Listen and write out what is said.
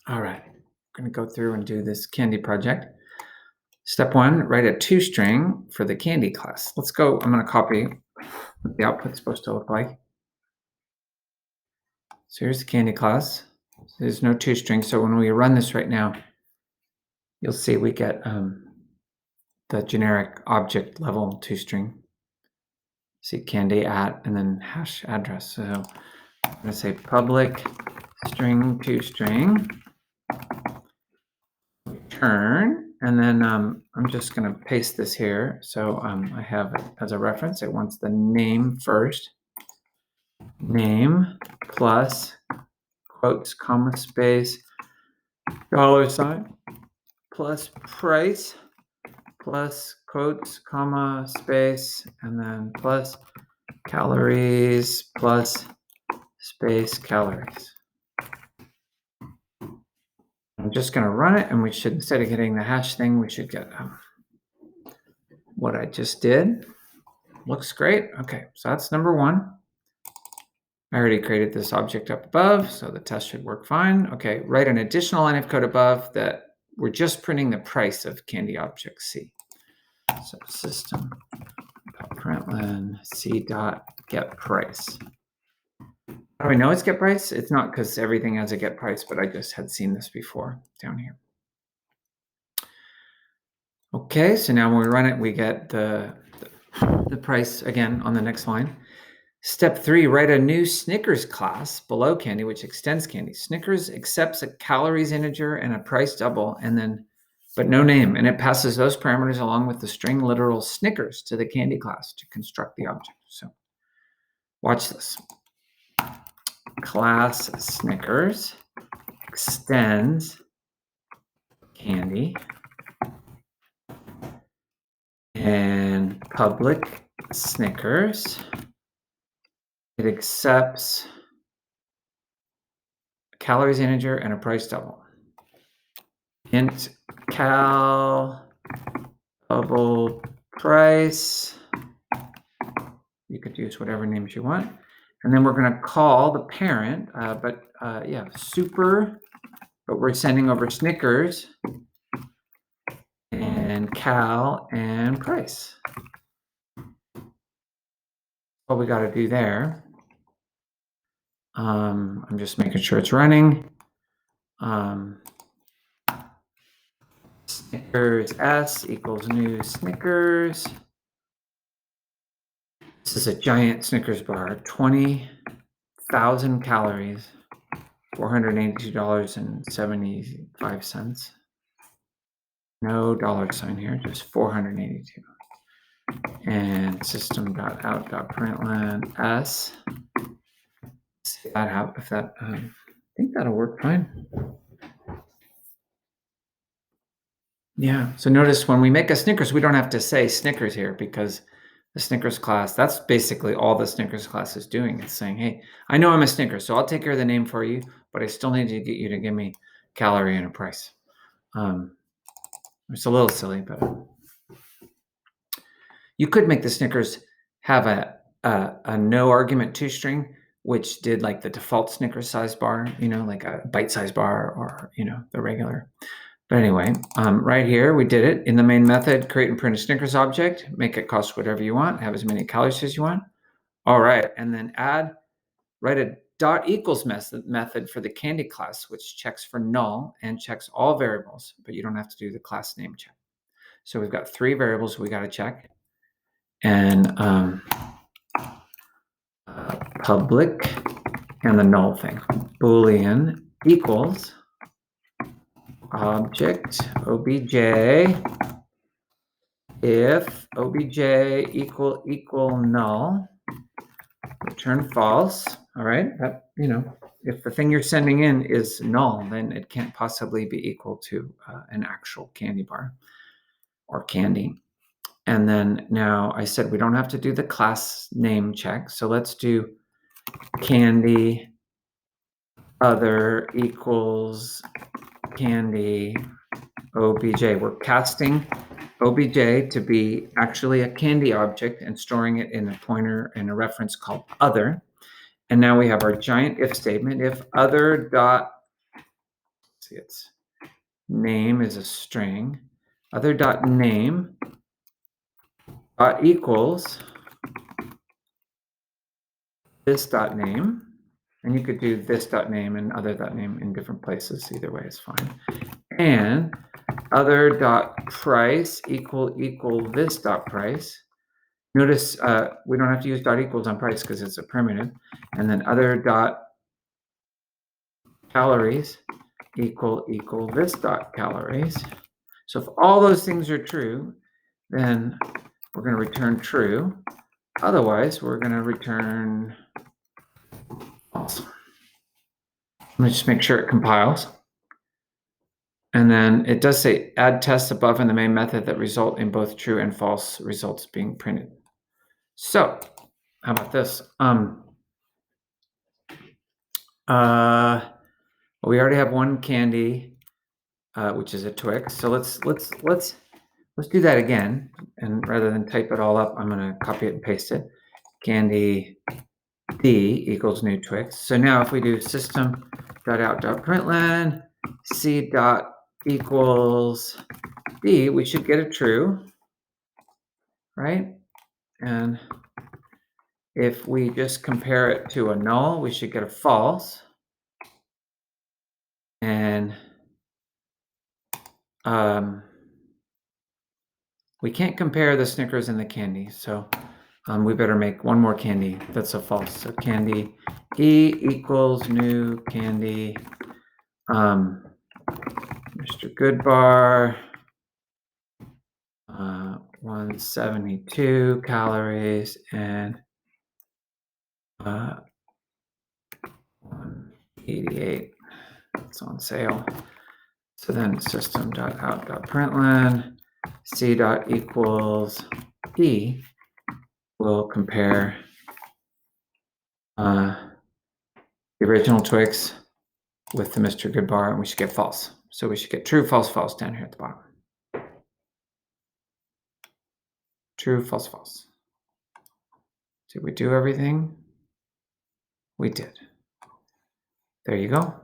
All right, I'm going to go through and do this candy project. Step one, write a toString for the candy class. Let's go. I'm going to copy what the output's supposed to look like. So here's the candy class. There's no toString. So when we run this right now, you'll see we get the generic object level toString. See candy at and then hash address. So I'm going to say public string toString return, and then I'm just going to paste this here. So I have it as a reference. It wants the name first. Name plus quotes, comma, space, $sign, plus price, plus quotes, comma, space, and then plus calories, plus space calories. I'm just going to run it, and we should, instead of getting the hash thing, we should get what I just did. Looks great. Okay, so that's number one. I already created this object up above, so the test should work fine. Okay, write an additional line of code above that we're just printing the price of candy object C. So system.println c.getPrice. How do we know it's getPrice? It's not because everything has a getPrice, but I just had seen this before down here. Okay, so now when we run it, we get the price again on the next line. Step 3, write a new Snickers class below candy, which extends candy. Snickers accepts a calories integer and a price double, and then, but no name, and it passes those parameters along with the string literal Snickers to the candy class to construct the object. So watch this. Class Snickers extends candy and public Snickers. It accepts a calories integer and a price double. Int cal double price. You could use whatever names you want. And then we're going to call the parent, super, but we're sending over Snickers and cal and price. What we got to do there. I'm just making sure it's running. Snickers S equals new Snickers. This is a giant Snickers bar, 20,000 calories, $482.75. No $sign here, just 482. And system.out.println S. See that out if that, I think that'll work fine. Yeah, so notice when we make a Snickers, we don't have to say Snickers here because the Snickers class, that's basically all the Snickers class is doing. It's saying, hey, I know I'm a Snickers, so I'll take care of the name for you, but I still need to get you to give me calorie and a price. It's a little silly, but you could make the Snickers have a no argument toString, which did like the default Snickers size bar, like a bite size bar or, the regular. But anyway, right here, we did it in the main method, create and print a Snickers object, make it cost whatever you want, have as many calories as you want. All right, and then write a .equals method for the candy class, which checks for null and checks all variables, but you don't have to do the class name check. So we've got 3 variables we got to check. And public and the null thing. Boolean equals object obj if obj equal null, return false. All right, that, if the thing you're sending in is null, then it can't possibly be equal to an actual candy bar or candy. And then now I said we don't have to do the class name check, so let's do candy other equals candy obj. We're casting obj to be actually a candy object and storing it in a pointer and a reference called other. And now we have our giant if statement. If other dot see, it's name is a string. Other dot name dot equals this dot name. And you could do this dot name and other dot name in different places. Either way is fine. And other dot price equal this dot price. Notice we don't have to use dot equals on price because it's a primitive. And then other dot calories equal this dot calories. So if all those things are true, then we're going to return true. Otherwise, we're going to return false. Let me just make sure it compiles. And then it does say add tests above in the main method that result in both true and false results being printed. So how about this? We already have one candy, which is a Twix. So let's do that again. And rather than type it all up, I'm going to copy it and paste it. Candy D equals new Twix. So now if we do system.out.println C dot equals D, we should get a true, right? And if we just compare it to a null, we should get a false. And we can't compare the Snickers and the candy, so we better make one more candy that's a false. So candy E equals new candy, Mr. Goodbar, 172 calories and 188. It's on sale. So then system.out.println C dot equals E will compare the original Twix with the Mr. Goodbar, and we should get false. So we should get true, false, false down here at the bottom. True, false, false. Did we do everything? We did. There you go.